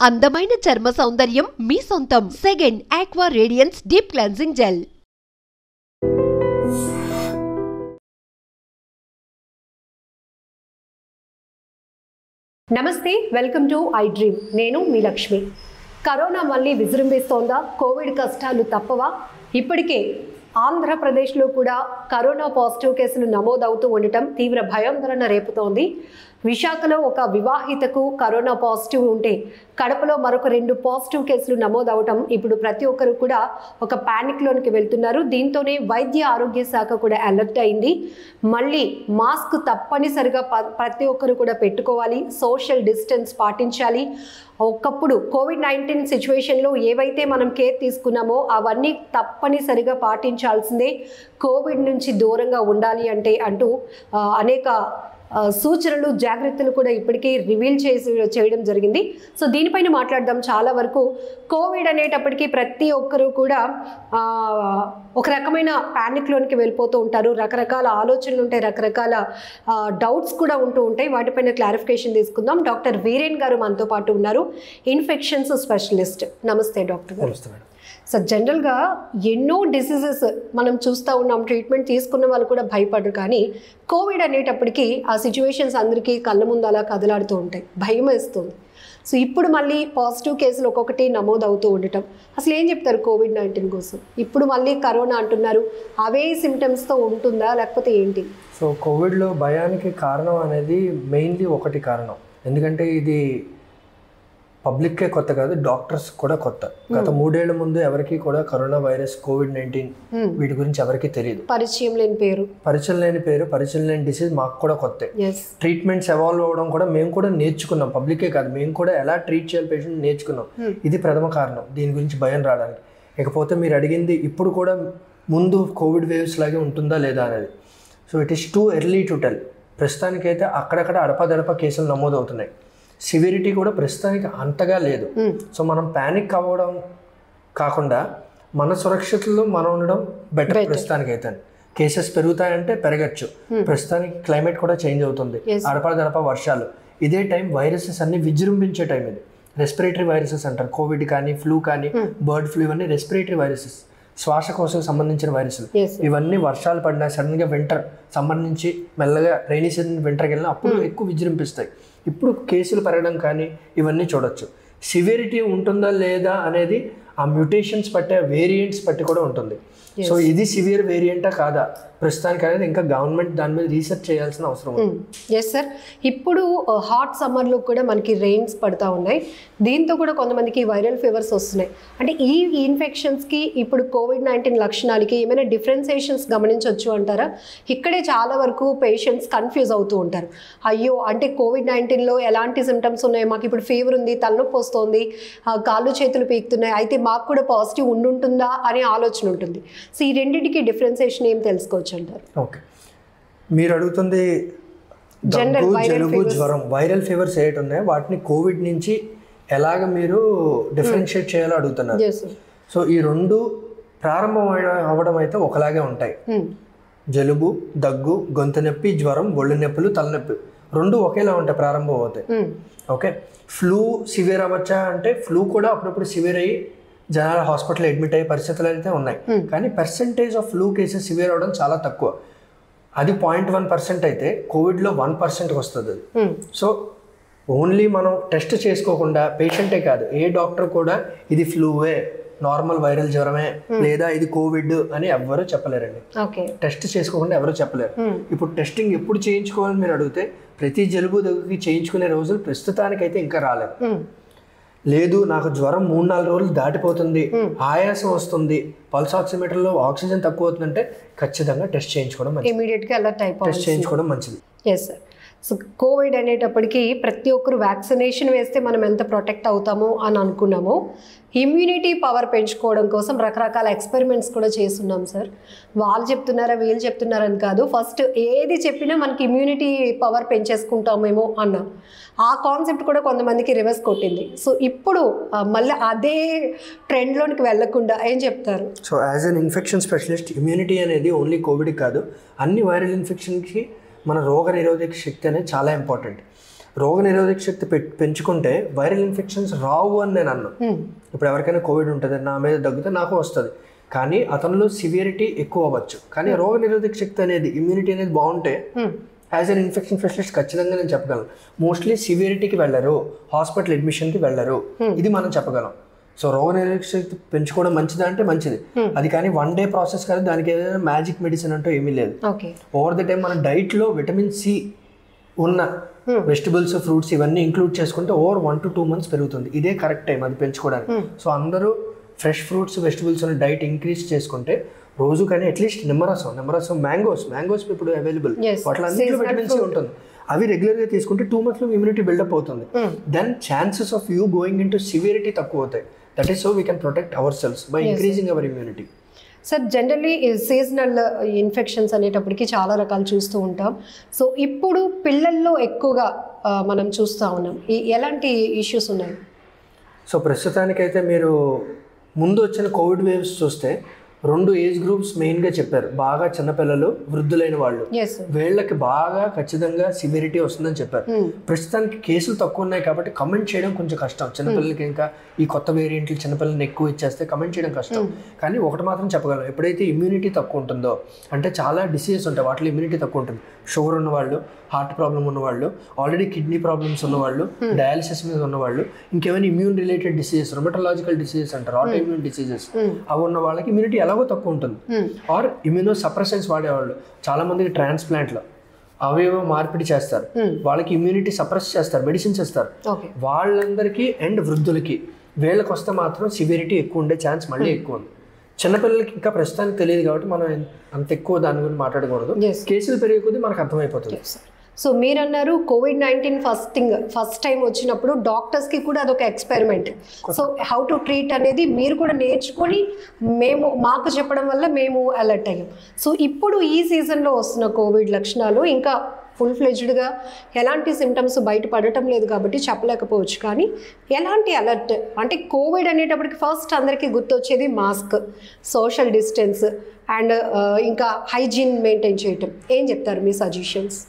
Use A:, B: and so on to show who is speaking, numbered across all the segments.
A: అందమైన చర్మ సౌందర్యం మీ సొంతం. Second aqua radiance deep cleansing gel.
B: నమస్తే, వెల్కమ్ టు ఐ డ్రీమ్. నేను మీ లక్ష్మి. కరోనా మళ్ళీ విజృంభిస్తోందా? కోవిడ్ కష్టాలు తప్పవా? ఇప్పటికే ఆంధ్రప్రదేశ్లో కూడా కరోనా పాజిటివ్ కేసులు నమోదవుతూ ఉండటం తీవ్ర భయాందోళన రేపుతోంది. విశాఖలో ఒక వివాహితకు కరోనా పాజిటివ్ ఉంటే కడపలో మరొక 2 పాజిటివ్ కేసులు నమోదవటం ఇప్పుడు ప్రతి ఒక్కరు కూడా ఒక ప్యానిక్లోనికి వెళ్తున్నారు. దీంతోనే వైద్య ఆరోగ్య శాఖ కూడా అలర్ట్ అయింది. మళ్ళీ మాస్క్ తప్పనిసరిగా ప్రతి ఒక్కరు కూడా పెట్టుకోవాలి, సోషల్ డిస్టెన్స్ పాటించాలి. ఒకప్పుడు కోవిడ్-19 సిచ్యువేషన్లో ఏవైతే మనం కేర్ తీసుకున్నామో అవన్నీ తప్పనిసరిగా పాటించాల్సిందే. కోవిడ్ నుంచి దూరంగా ఉండాలి అంటూ అనేక సూచనలు, జాగ్రత్తలు కూడా ఇప్పటికే రివీల్ చేయడం జరిగింది. సో దీనిపైన మాట్లాడదాం. చాలా వరకు కోవిడ్ అనేటప్పటికీ ప్రతి ఒక్కరూ కూడా ఒక రకమైన ప్యానిక్లోనికి వెళ్ళిపోతూ ఉంటారు. రకరకాల ఆలోచనలు ఉంటాయి, రకరకాల డౌట్స్ కూడా ఉంటూ ఉంటాయి. వాటిపైన క్లారిఫికేషన్ తీసుకుందాం. డాక్టర్ వీరేన్ గారు మనతో పాటు ఉన్నారు, ఇన్ఫెక్షన్స్ స్పెషలిస్ట్. నమస్తే డాక్టర్ గారు. సో జనరల్గా ఎన్నో డిసీజెస్ మనం చూస్తూ ఉన్నాం, ట్రీట్మెంట్ తీసుకున్న వాళ్ళు కూడా భయపడరు. కానీ కోవిడ్ అనేటప్పటికీ ఆ సిచ్యువేషన్స్ అందరికీ కళ్ళ ముందు అలా కదలాడుతూ ఉంటాయి, భయం వేస్తుంది. సో ఇప్పుడు మళ్ళీ పాజిటివ్ కేసులు ఒక్కొక్కటి నమోదవుతూ ఉండటం, అసలు ఏం చెప్తారు కోవిడ్-19 కోసం? ఇప్పుడు మళ్ళీ కరోనా అంటున్నారు, అవే సిమ్టమ్స్తో ఉంటుందా లేకపోతే ఏంటి?
C: సో కోవిడ్లో భయానికి కారణం అనేది మెయిన్లీ ఒకటి కారణం. ఎందుకంటే ఇది పబ్లిక్కే కొత్త కాదు, డాక్టర్స్ కూడా కొత్త. గత 3 ఏళ్ల ముందు ఎవరికి కూడా కరోనా వైరస్, కోవిడ్-19 వీటి గురించి ఎవరికి తెలియదు. పరిచయం లేని పేరు, పరిచయం లేని డిసీజ్ మాకు కూడా కొత్త. ట్రీట్మెంట్స్ ఎవాల్వ్ అవ్వడం కూడా మేము కూడా నేర్చుకున్నాం. పబ్లికే కాదు, మేము కూడా ఎలా ట్రీట్ చేయాలి పేషెంట్ నేర్చుకున్నాం. ఇది ప్రథమ కారణం దీని గురించి భయం రావడానికి. ఇకపోతే మీరు అడిగింది ఇప్పుడు కూడా ముందు కోవిడ్ వేవ్స్ లాగే ఉంటుందా లేదా అనేది. So it is too early to tell. ప్రస్తుతానికైతే అక్కడక్కడ అడపదడప కేసులు నమోదవుతున్నాయి. సివిరిటీ కూడా ప్రస్తుతానికి అంతగా లేదు. సో మనం ప్యానిక్ అవ్వడం కాకుండా మన సురక్షితలో మనం ఉండడం బెటర్. ప్రస్తుతానికి అయితే కేసెస్ పెరుగుతాయంటే పెరగచ్చు. ప్రస్తుతానికి క్లైమేట్ కూడా చేంజ్ అవుతుంది, అడపదడప వర్షాలు. ఇదే టైం వైరసెస్ అన్ని విజృంభించే టైం ఇది. రెస్పిరేటరీ వైరసెస్ అంటారు. కోవిడ్ కానీ, ఫ్లూ కానీ, బర్డ్ ఫ్లూ, ఇవన్నీ రెస్పిరేటరీ వైరసెస్, శ్వాసకోశకు సంబంధించిన వైరస్లు. ఇవన్నీ వర్షాలు పడినా, సడన్గా వింటర్ సంబంధించి మెల్లగా రైనీ సీజన్ వింటర్కి వెళ్ళినా అప్పుడు ఎక్కువ విజృంభిస్తాయి. ఇప్పుడు కేసులు పెరగడం కానీ ఇవన్నీ చూడొచ్చు. సివిరిటీ ఉంటుందా లేదా అనేది ఆ మ్యూటేషన్స్ బట్టి, వేరియంట్స్ బట్టి కూడా ఉంటుంది. సో ఇది సివియర్ వేరియంటా కాదా ప్రస్తుతానికి అనేది ఇంకా గవర్నమెంట్ దాని మీద రీసెర్చ్ చేయాల్సిన అవసరం ఉంది.
B: Yes sir. ఇప్పుడు హాట్ సమ్మర్లో కూడా మనకి రెయిన్స్ పడుతూ ఉన్నాయి. దీంతో కూడా కొంతమందికి వైరల్ ఫీవర్స్ వస్తున్నాయి. అంటే ఈ ఇన్ఫెక్షన్స్కి ఇప్పుడు కోవిడ్-19 లక్షణాలకి ఏమైనా డిఫరెన్సియేషన్స్ గమనించవచ్చు అంటారా? ఇక్కడే చాలా వరకు పేషెంట్స్ కన్ఫ్యూజ్ అవుతూ ఉంటారు. అయ్యో, అంటే కోవిడ్-19లో ఎలాంటి సిమ్టమ్స్ ఉన్నాయి, మాకు ఇప్పుడు ఫీవర్ ఉంది, తలనొప్పి వస్తుంది, కాళ్ళు చేతులు పీకుతున్నాయి, అయితే మాకు కూడా పాజిటివ్ ఉంటుందా అనే ఆలోచన ఉంటుంది. సో ఈ రెండింటికి డిఫరెన్సియేషన్ ఏం తెలుసుకోవచ్చు అంటారు?
C: ఓకే, మీరు అడుగుతుంది దగ్గు, జలుబు, జ్వరం, వైరల్ ఫీవర్స్ ఏటి ఉన్నాయో వాటిని కోవిడ్ నుంచి ఎలాగ మీరు డిఫరెన్షియేట్ చేయాలో అడుగుతున్నారు. సో ఈ రెండు ప్రారంభం అవ్వడం అయితే ఒకలాగే ఉంటాయి. జలుబు, దగ్గు, గొంతు నొప్పి, జ్వరం, ఒళ్ళు నొప్పులు, తలనొప్పి రెండు ఒకేలా ఉంటాయి ప్రారంభం అవుతాయి. ఓకే, ఫ్లూ సివియర్ అవ్వచ్చా అంటే ఫ్లూ కూడా అప్పుడప్పుడు సివియర్ అయ్యి జనాలు హాస్పిటల్ అడ్మిట్ అయ్యే పరిస్థితులు అయితే ఉన్నాయి. కానీ percentage of flu cases severe అవ్వడం చాలా తక్కువ. అది 0.1% అయితే కోవిడ్లో 1%కి వస్తుంది అది. సో ఓన్లీ మనం టెస్ట్ చేసుకోకుండా, పేషెంటే కాదు ఏ డాక్టర్ కూడా ఇది ఫ్లూవే, నార్మల్ వైరల్ జ్వరమే, లేదా ఇది కోవిడ్ అని ఎవరు చెప్పలేరండి. టెస్ట్ చేసుకోకుండా ఎవరు చెప్పలేరు. ఇప్పుడు టెస్టింగ్ ఎప్పుడు చేయించుకోవాలని మీరు అడిగితే ప్రతి జలుబు దగ్గరికి చేయించుకునే రోజులు ప్రస్తుతానికైతే ఇంకా రాలేదు. లేదు నాకు జ్వరం 3-4 రోజులు దాటిపోతుంది, ఆయాసం వస్తుంది, పల్స్ ఆక్సిమీటర్లో ఆక్సిజన్ తక్కువ అవుతుందంటే ఖచ్చితంగా టెస్ట్ చేయించుకోవడం మంచిది.
B: ఇమీడియట్గా అలర్ట్ అయిపోవాలి,
C: టెస్ట్ చేయించుకోవడం మంచిది.
B: Yes sir. సో కోవిడ్ అనేటప్పటికీ ప్రతి ఒక్కరు వ్యాక్సినేషన్ వేస్తే మనం ఎంత ప్రొటెక్ట్ అవుతామో అని అనుకున్నామో, ఇమ్యూనిటీ పవర్ పెంచుకోవడం కోసం రకరకాల ఎక్స్పెరిమెంట్స్ కూడా చేస్తున్నాం సార్. వాళ్ళు చెప్తున్నారా వీళ్ళు చెప్తున్నారని కాదు, ఫస్ట్ ఏది చెప్పినా మనకి ఇమ్యూనిటీ పవర్ పెంచేసుకుంటామేమో అన్నాం. ఆ కాన్సెప్ట్ కూడా కొంతమందికి రివర్స్ కొట్టింది. సో ఇప్పుడు మళ్ళీ అదే ట్రెండ్లోనికి వెళ్ళకుండా ఏం చెప్తారు?
C: So as an infection specialist, immunity అనేది ఓన్లీ కోవిడ్కి కాదు, అన్ని వైరల్ ఇన్ఫెక్షన్కి మన రోగ నిరోధక శక్తి అనేది చాలా ఇంపార్టెంట్. రోగ నిరోధక శక్తి పెంచుకుంటే వైరల్ ఇన్ఫెక్షన్స్ రావు అని నేను అన్నాను. ఇప్పుడు ఎవరికైనా కోవిడ్ ఉంటుంది, నా మీద దగ్గితే నాకు వస్తుంది, కానీ అతనిలో సివియరిటీ ఎక్కువ అవ్వచ్చు. కానీ రోగ నిరోధక శక్తి అనేది, ఇమ్యూనిటీ అనేది బాగుంటే యాజ్ అన్ ఇన్ఫెక్షన్ స్పెషలిస్ట్ ఖచ్చితంగా నేను చెప్పగలను. మోస్ట్లీ సివియరిటీకి వెళ్ళరు, హాస్పిటల్ అడ్మిషన్కి వెళ్ళరు, ఇది మనం చెప్పగలం. సో రోగ నిరోధక శక్తి పెంచుకోవడం మంచిదా అంటే మంచిది, అది కానీ 1 day ప్రాసెస్ కాదు, దానికి ఏదైనా మ్యాజిక్ మెడిసిన్ అంటూ ఏమీ లేదు. ఓవర్ ద టైం మన డైట్లో విటమిన్ సి ఉన్న వెజిటబుల్స్, ఫ్రూట్స్ ఇవన్నీ ఇంక్లూడ్ చేసుకుంటే ఓవర్ 1 to 2 months పెరుగుతుంది. ఇదే కరెక్ట్ టైం అది పెంచుకోవడానికి. సో అందరూ ఫ్రెష్ ఫ్రూట్స్, వెజిటబుల్స్ ఉన్న డైట్ ఇంక్రీజ్ చేసుకుంటే రోజు కానీ అట్లీస్ట్ నిమ్మరసం, మ్యాంగోస్ ఇప్పుడు అవైలబుల్, వాటిలో అన్నింటిలో విటమిన్ సి ఉంటుంది. అవి రెగ్యులర్గా తీసుకుంటే 2 months ఇమ్యూనిటీ బిల్డప్ అవుతుంది. Then chances of you going into severity తక్కువ అవుతాయి. That is so we can protect our cells by increasing our immunity.
B: Sir, generally seasonal infections అనేటప్పటికి చాలా రకాలు చూస్తూ ఉంటాం. సో ఇప్పుడు పిల్లల్లో ఎక్కువగా మనం చూస్తూ ఉన్నాం. ఎలాంటి ఇష్యూస్ ఉన్నాయి?
C: సో ప్రస్తుతానికైతే మీరు ముందు వచ్చిన కోవిడ్ వేవ్స్ చూస్తే 2 ఏజ్ గ్రూప్స్ మెయిన్గా చెప్పారు. బాగా చిన్నపిల్లలు, వృద్ధులైన వాళ్ళు, వీళ్ళకి బాగా ఖచ్చితంగా సివియరిటీ వస్తుందని చెప్పారు. ప్రస్తుతానికి కేసులు తక్కువ ఉన్నాయి కాబట్టి కమెంట్ చేయడం కొంచెం కష్టం. చిన్నపిల్లలకి ఇంకా ఈ కొత్త వేరియంట్లు చిన్నపిల్లల్ని ఎక్కువ ఇచ్చేస్తే కమెంట్ చేయడం కష్టం. కానీ ఒకటి మాత్రం చెప్పగలం, ఎప్పుడైతే ఇమ్యూనిటీ తక్కువ ఉంటుందో, అంటే చాలా డిసీజెస్ ఉంటాయి వాటిలో ఇమ్యూనిటీ తక్కువ ఉంటుంది. షుగర్ ఉన్నవాళ్ళు, హార్ట్ ప్రాబ్లం ఉన్నవాళ్ళు, ఆల్రెడీ కిడ్నీ ప్రాబ్లమ్స్ ఉన్నవాళ్ళు, డయాలిసిస్ మీద ఉన్నవాళ్ళు, ఇంకేమైనా ఇమ్యూన్ రిలేటెడ్ డిసీజెస్, రొమటలాజికల్ డిసీజెస్ అంటారు, ఆటో ఇమ్యూన్ డిసీజెస్, అవి ఉన్న వాళ్ళకి ఇమ్యూనిటీ ఎలాగో తక్కువ ఉంటుంది. ఆర్ ఇమ్యూనో సప్రెసెన్స్ వాడేవాళ్ళు, చాలా మందికి ట్రాన్స్ప్లాంట్లో అవయవ మార్పిడి చేస్తారు, వాళ్ళకి ఇమ్యూనిటీ సప్రెస్ చేస్తారు, మెడిసిన్స్ ఇస్తారు. వాళ్ళందరికీ అండ్ వృద్ధులకి వీళ్ళకి వస్తే మాత్రం సివియరిటీ ఎక్కువ ఉండే ఛాన్స్ మళ్ళీ ఎక్కువ ఉంది. చిన్నపిల్లలకి ఇంకా ప్రస్తుతానికి తెలియదు కాబట్టి మనం అంత ఎక్కువ దాని గురించి మాట్లాడకూడదు. కేసులు పెరిగే కొద్దీ మనకు అర్థమైపోతుంది.
B: సో మీరన్నారు COVID-19 ఫస్ట్ టైం వచ్చినప్పుడు డాక్టర్స్కి కూడా అదొక experiment. So how to treat అనేది మీరు కూడా నేర్చుకొని మాకు చెప్పడం వల్ల మేము అలర్ట్ అయ్యాం. సో ఇప్పుడు ఈ సీజన్లో వస్తున్న కోవిడ్ లక్షణాలు ఇంకా ఫుల్ ఫ్లెజ్డ్గా ఎలాంటి సిమ్టమ్స్ బయటపడటం లేదు కాబట్టి చెప్పలేకపోవచ్చు. కానీ ఎలాంటి అలర్ట్ అంటే కోవిడ్ అనేటప్పటికి ఫస్ట్ అందరికీ గుర్తొచ్చేది మాస్క్, సోషల్ డిస్టెన్స్ అండ్ ఇంకా హైజీన్ మెయింటైన్ చేయటం. ఏం చెప్తారు మీ సజెషన్స్?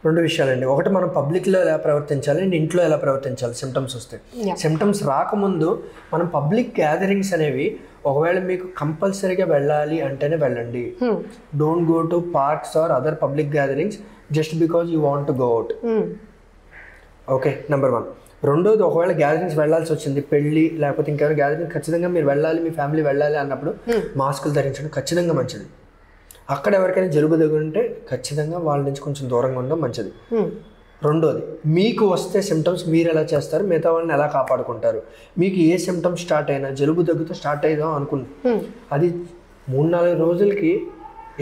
C: 2 విషయాలండి. ఒకటి, మనం పబ్లిక్లో ఎలా ప్రవర్తించాలి అండ్ ఇంట్లో ఎలా ప్రవర్తించాలి సిమ్టమ్స్ వస్తే. సిమ్టమ్స్ రాకముందు మనం పబ్లిక్ గ్యాదరింగ్స్ అనేవి ఒకవేళ మీకు కంపల్సరీగా వెళ్ళాలి అంటేనే వెళ్ళండి. Don't go to parks or other public gatherings just because you want to go out. Okay, number 1. రెండోది, ఒకవేళ గ్యాదరింగ్స్ వెళ్ళాల్సి వచ్చింది, పెళ్ళి లేకపోతే ఇంకేమైనా గ్యాదరింగ్ ఖచ్చితంగా మీరు వెళ్ళాలి, మీ ఫ్యామిలీ వెళ్ళాలి అన్నప్పుడు మాస్కులు ధరించడం ఖచ్చితంగా మంచిది. అక్కడ ఎవరికైనా జలుబు దగ్గుంటే ఖచ్చితంగా వాళ్ళ నుంచి కొంచెం దూరంగా ఉండడం మంచిది. రెండోది, మీకు వస్తే సిమ్టమ్స్ మీరు ఎలా చేస్తారు, మిగతా వాళ్ళని ఎలా కాపాడుకుంటారు. మీకు ఏ సిమ్టమ్స్ స్టార్ట్ అయినా, జలుబు దగ్గుతో స్టార్ట్ అయిదాం అనుకుంది, అది 3-4 రోజులకి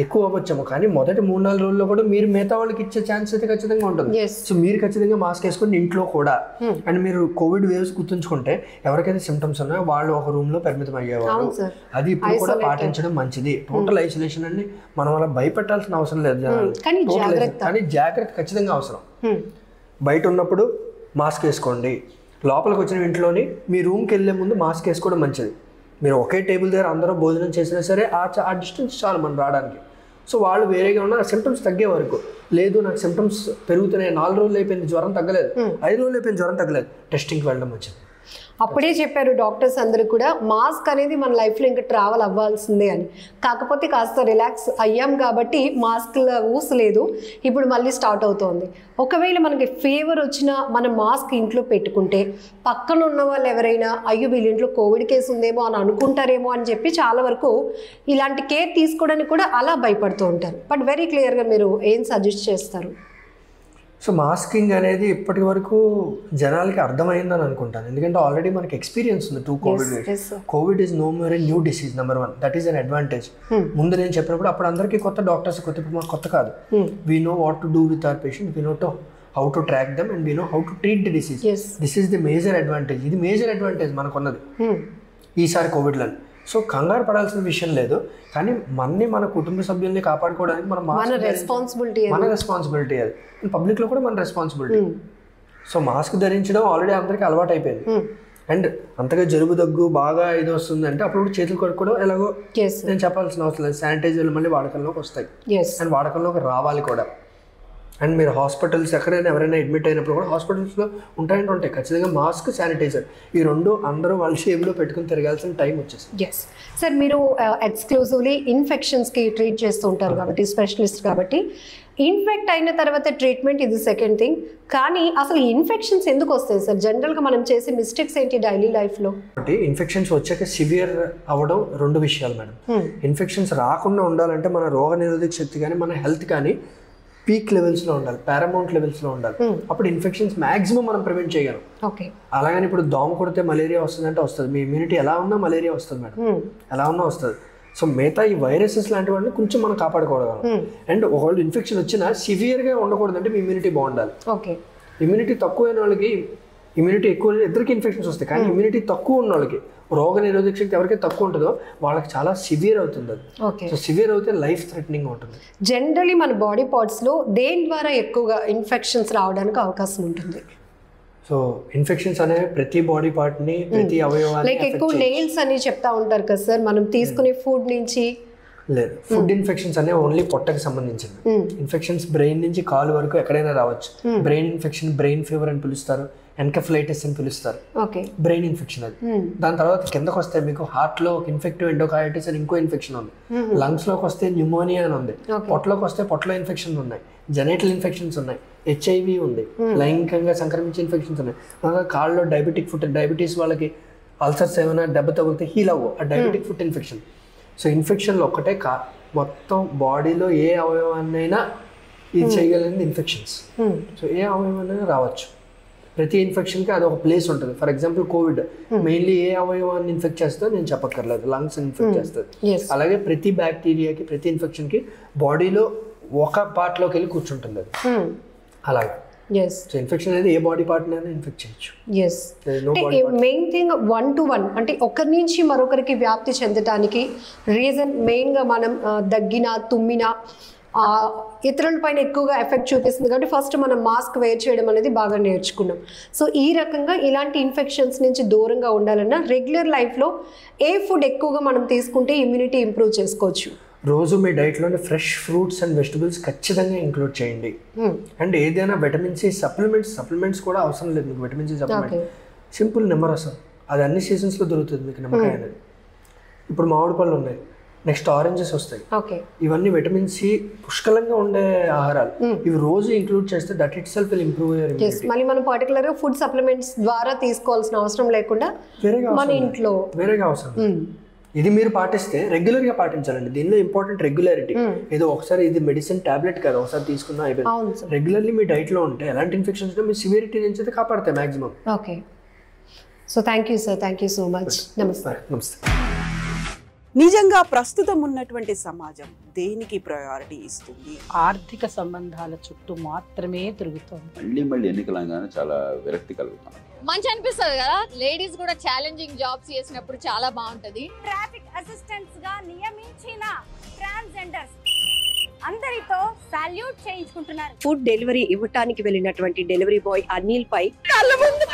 C: ఎక్కువ అవ్వచ్చాము, కానీ మొదటి 3-4 రోజుల్లో కూడా మీరు మిగతా వాళ్ళకి ఇచ్చే ఛాన్స్ అయితే ఖచ్చితంగా ఉంటుంది. సో మీరు ఖచ్చితంగా మాస్క్ వేసుకుని ఇంట్లో కూడా. అండ్ మీరు కోవిడ్ వేవ్స్ గుర్తుంచుకుంటే ఎవరికైతే సిమ్టమ్స్ ఉన్నాయో వాళ్ళు ఒక రూమ్ లో పరిమితం అయ్యేవారు. అది ఇప్పుడు కూడా పాటించడం మంచిది. టోటల్ ఐసోలేషన్ అని మనం అలా భయపెట్టాల్సిన అవసరం లేదు జనాలు, కానీ జాగ్రత్త ఖచ్చితంగా అవసరం. బయట ఉన్నప్పుడు మాస్క్ వేసుకోండి, లోపలికి వచ్చిన ఇంట్లోని మీ రూమ్కి వెళ్ళే ముందు మాస్క్ వేసుకోవడం మంచిది. మీరు ఒకే టేబుల్ దగ్గర అందరూ భోజనం చేసినా సరే ఆ డిస్టెన్స్ చాలు మనం రావడానికి. సో వాళ్ళు వేరేగా ఉన్న సిమ్టమ్స్ తగ్గే వరకు. లేదు నాకు సిమ్టమ్స్ పెరుగుతున్నాయి, 4 రోజులు అయిపోయింది జ్వరం తగ్గలేదు, 5 రోజులు అయిపోయింది జ్వరం తగ్గలేదు, టెస్టింగ్కి వెళ్ళడం మంచిది.
B: అప్పుడే చెప్పారు డాక్టర్స్ అందరూ కూడా, మాస్క్ అనేది మన లైఫ్లో ఇంకా ట్రావెల్ అవ్వాల్సిందే అని. కాకపోతే కాస్త రిలాక్స్ అయ్యాం కాబట్టి మాస్క్ల ఊసలేదు, ఇప్పుడు మళ్ళీ స్టార్ట్ అవుతోంది. ఒకవేళ మనకి ఫీవర్ వచ్చినా మనం మాస్క్ ఇంట్లో పెట్టుకుంటే పక్కన ఉన్న వాళ్ళు ఎవరైనా అయ్యో వీళ్ళ ఇంట్లో కోవిడ్ కేసు ఉందేమో అని అనుకుంటారేమో అని చెప్పి చాలా వరకు ఇలాంటి కేర్ తీసుకోవడానికి కూడా అలా భయపడుతూ ఉంటారు. బట్ వెరీ క్లియర్గా మీరు ఏం సజెస్ట్ చేస్తారు?
C: సో మాస్కింగ్ అనేది ఇప్పటి వరకు జనాలకి అర్థమైందని అనుకుంటాను, ఎందుకంటే ఆల్రెడీ మనకి ఎక్స్పీరియన్స్ ఉంది 2 covid waves. Covid is no more a new disease, number 1. That is an advantage. ముందు నేను చెప్పినప్పుడు అప్పుడు అందరికీ కొత్త, డాక్టర్స్ కొత్త, మాకు కొత్త కాదు. We know what to do with our patient, we know how to track them and we know how to treat the disease. This is the major advantage. ఇది మేజర్ అడ్వాంటేజ్ మనకున్నది ఈసారి కోవిడ్లో. సో కంగారు పడాల్సిన విషయం లేదు, కానీ మన కుటుంబ సభ్యుల్ని కాపాడుకోవడానికి మన రెస్పాన్సిబిలిటీ అది. పబ్లిక్లో కూడా మన రెస్పాన్సిబిలిటీ. సో మాస్క్ ధరించడం ఆల్రెడీ అందరికీ అలవాటు అయిపోయింది. అండ్ అంతగా జలుబు దగ్గు బాగా ఇది వస్తుంది అంటే అప్పుడు చేతులు కడుక్కోవడం ఎలాగో నేను చెప్పాల్సిన అవసరం లేదు. శానిటైజర్లు మళ్ళీ వాడకంలోకి వస్తాయి అండ్ వాడకంలోకి రావాలి కూడా. అండ్ మీరు హాస్పిటల్స్ ఎక్కడైనా ఎవరైనా అడ్మిట్ అయినప్పుడు కూడా హాస్పిటల్స్లో ఉంటాయి ఖచ్చితంగా మాస్క్, శానిటైజర్ ఈ రెండు అందరూ వాళ్ళ షేప్లో పెట్టుకుని తిరగాల్సిన టైం వచ్చేసింది.
B: ఎస్ సార్, మీరు ఎక్స్క్లూజివ్లీ ఇన్ఫెక్షన్స్కి ట్రీట్ చేస్తూ ఉంటారు కాబట్టి, స్పెషలిస్ట్ కాబట్టి, ఇన్ఫెక్ట్ అయిన తర్వాత ట్రీట్మెంట్ ఇది సెకండ్ థింగ్. కానీ అసలు ఇన్ఫెక్షన్స్ ఎందుకు వస్తాయి సార్? జనరల్గా మనం చేసే మిస్టేక్స్ ఏంటి డైలీ లైఫ్లో?
C: అంటే ఇన్ఫెక్షన్స్ వచ్చాక సివియర్ అవ్వడం రెండు విషయాలు మేడం. ఇన్ఫెక్షన్స్ రాకుండా ఉండాలంటే మన రోగ నిరోధక శక్తి కానీ మన హెల్త్ కానీ పీక్ లెవెల్స్లో ఉండాలి, పారామౌంట్ లెవెల్స్లో ఉండాలి. అప్పుడు ఇన్ఫెక్షన్స్ మ్యాక్సిమం మనం ప్రివెంట్ చేయగలం.
B: ఓకే,
C: అలాగని ఇప్పుడు దోమ కొడితే మలేరియా వస్తుందంటే వస్తుంది, మీ ఇమ్యూనిటీ ఎలా ఉన్నా మలేరియా వస్తుంది మేడం, ఎలా ఉన్నా వస్తుంది. సో మిగతా ఈ వైరసెస్ లాంటి వాటిని కొంచెం మనం కాపాడుకోవడం. అండ్ ఒకవేళ ఇన్ఫెక్షన్ వచ్చినా సివియర్గా ఉండకూడదంటే మీ ఇమ్యూనిటీ బాగుండాలి.
B: ఓకే,
C: ఇమ్యూనిటీ తక్కువైన వాళ్ళకి ఇమ్యూనిటీ ఎక్కువ, ఇద్దరికి ఇన్ఫెక్షన్స్ వస్తాయి. కానీ ఇమ్యూనిటీ తక్కువ ఉన్న వాళ్ళకి, రోగ నిరోధక శక్తి ఎవరికి తక్కువ ఉంటుందో వాళ్ళకి చాలా సివియర్ అవుతుంది అది. సో సివియర్ అవుతే లైఫ్ థ్రెటనింగ్ ఉంటుంది.
B: జనరలీ మన బాడీ పార్ట్స్లో దేని ద్వారా ఎక్కువగా ఇన్ఫెక్షన్స్ రావడానికి అవకాశం ఉంటుంది?
C: సో ఇన్ఫెక్షన్స్ అనేవి ప్రతి బాడీ పార్ట్ని, ప్రతి అవయవాన్ని,
B: లైక్ ఎక్కువ నెయిల్స్ అని చెప్తా ఉంటారు కదా సార్, మనం తీసుకునే ఫుడ్ నుంచి.
C: లేదు, ఫుడ్ ఇన్ఫెక్షన్స్ అనేవి ఓన్లీ పొట్టకి సంబంధించింది. ఇన్ఫెక్షన్స్ బ్రెయిన్ నుంచి కాలు వరకు ఎక్కడైనా రావచ్చు. బ్రెయిన్ ఇన్ఫెక్షన్ బ్రెయిన్ ఫీవర్ అని పిలుస్తారు, ఎన్కెఫలైటిస్ అని పిలుస్తారు. బ్రెయిన్ ఇన్ఫెక్షన్ అది. దాని తర్వాత కిందకు వస్తే మీకు హార్ట్ లో ఇన్ఫెక్టివ్ ఎండోకార్డిటిస్ అని ఇంకో ఇన్ఫెక్షన్ ఉంది, లంగ్స్ లోకి వస్తే న్యూమోనియా అని ఉంది, పొట్టలోకి వస్తే పొట్టలో ఇన్ఫెక్షన్ ఉన్నాయి, జెనైటల్ ఇన్ఫెక్షన్స్ ఉన్నాయి, HIV ఉంది, లైంగికంగా సంక్రమించే ఇన్ఫెక్షన్స్ ఉన్నాయి. అలాగే కాళ్ళలో డయాబెటీస్ వాళ్ళకి అల్సర్స్ ఏమైనా దెబ్బ తగిలితే హీల్ అవ్వవు, ఆ డయాబెటిక్ ఫుట్ ఇన్ఫెక్షన్. సో ఇన్ఫెక్షన్లు ఒక్కటే మొత్తం బాడీలో ఏ అవయవాన్నైనా ఇది చేయగలిగింది ఇన్ఫెక్షన్స్. సో ఏ అవయవాన్నైనా రావచ్చు. ప్రతి ఇన్ఫెక్షన్కి అది ఒక ప్లేస్ ఉంటుంది. ఫర్ ఎగ్జాంపుల్ కోవిడ్ మెయిన్లీ ఏ అవయవాన్ని ఇన్ఫెక్ట్ చేస్తుందో నేను చెప్పక్కర్లేదు, లంగ్స్ ఇన్ఫెక్ట్ చేస్తుంది. అలాగే ప్రతి బ్యాక్టీరియాకి, ప్రతి ఇన్ఫెక్షన్కి బాడీలో ఒక పార్ట్లోకి వెళ్ళి కూర్చుంటుంది అది. అలాగే సో ఇన్ఫెక్షన్ అనేది ఏ బాడీ పార్ట్ అయినా ఇన్ఫెక్ట్ చేయొచ్చు.
B: మెయిన్ థింగ్ 1 to 1 అంటే ఒకరి నుంచి మరొకరికి వ్యాప్తి చెందడానికి రీజన్ మెయిన్గా మనం దగ్గినా, తుమ్మినా ఇతరుల పైన ఎక్కువగా ఎఫెక్ట్ చూపిస్తుంది కాబట్టి ఫస్ట్ మనం మాస్క్ వేర్ చేయడం అనేది బాగా నేర్చుకున్నాం. సో ఈ రకంగా ఇలాంటి ఇన్ఫెక్షన్స్ నుంచి దూరంగా ఉండాలన్నా రెగ్యులర్ లైఫ్లో ఏ ఫుడ్ ఎక్కువగా మనం తీసుకుంటే ఇమ్యూనిటీ ఇంప్రూవ్ చేసుకోవచ్చు?
C: రోజు మీ డైట్లోనే ఫ్రెష్ ఫ్రూట్స్ అండ్ వెజిటబుల్స్ ఖచ్చితంగా ఇంక్లూడ్ చేయండి. అండ్ ఏదైనా విటమిన్ సి సప్లిమెంట్స్ కూడా అవసరం లేదు మీకు. విటమిన్ సి సప్లిమెంట్ సింపుల్ నిమ్మరసం, అది అన్ని సీజన్స్లో దొరుకుతుంది మీకు. నిమ్మకాయ అనేది, ఇప్పుడు మామిడి పళ్ళు ఉన్నాయి, నెక్స్ట్ ఆరెంజెస్ వస్తాయి. ఇవన్నీ విటమిన్ సి పుష్కలంగా ఉండే ఆహారాలు. ఇవి రోజు ఇంక్లూడ్ చేస్తే that it self will improve your immunity.
B: మళ్ళీ మనం పర్టికులర్గా ఫుడ్ సప్లిమెంట్స్ ద్వారా తీసుకోవాల్సిన అవసరం లేకుండా మన ఇంట్లో
C: వేరేగా అవసరం. ఇది మీరు పాటిస్తే రెగ్యులర్గా పాటించాలండి. దీనిలో ఇంపార్టెంట్ రెగ్యులారిటీ. ఏదో ఒకసారి ఇది మెడిసిన్ టాబ్లెట్ కాదు, ఒకసారి తీసుకున్నా అయిపోయింది. రెగ్యులర్లీ మీ డైట్లో ఉంటే ఎలాంటి ఇన్ఫెక్షన్స్ మీ సివియరిటీ నుంచి అయితే కాపాడతాయి maximum.
B: Okay, so thank you sir, thank you so much. నమస్తే.
D: నిజంగా ప్రస్తుతం ఉన్నటువంటి సమాజం దేనికి ప్రయారిటీ ఇస్తుంది?
E: ఆర్థిక సంబంధాల చుట్టూ మాత్రమే తిరుగుతుంది.
F: మళ్ళీ ఎన్నికలంగానే చాలా విరక్తి కలుగుతాం.
G: మంచి అనిపిస్తుంది కదా, లేడీస్ కూడా ఛాలెంజింగ్ జాబ్స్ చేసినప్పుడు చాలా బాగుంటది.
H: ట్రాఫిక్ అసిస్టెంట్స్ గా నియమించిన ట్రాన్స్జెండర్స్ అందరితో సాల్యూట్ చేయించుకుంటున్నారు.
I: ఫుడ్ డెలివరీ ఇవ్వటానికి వెళ్ళినటువంటి డెలివరీ బాయ్ అనిల్ పై
D: కళ్ళ ముందు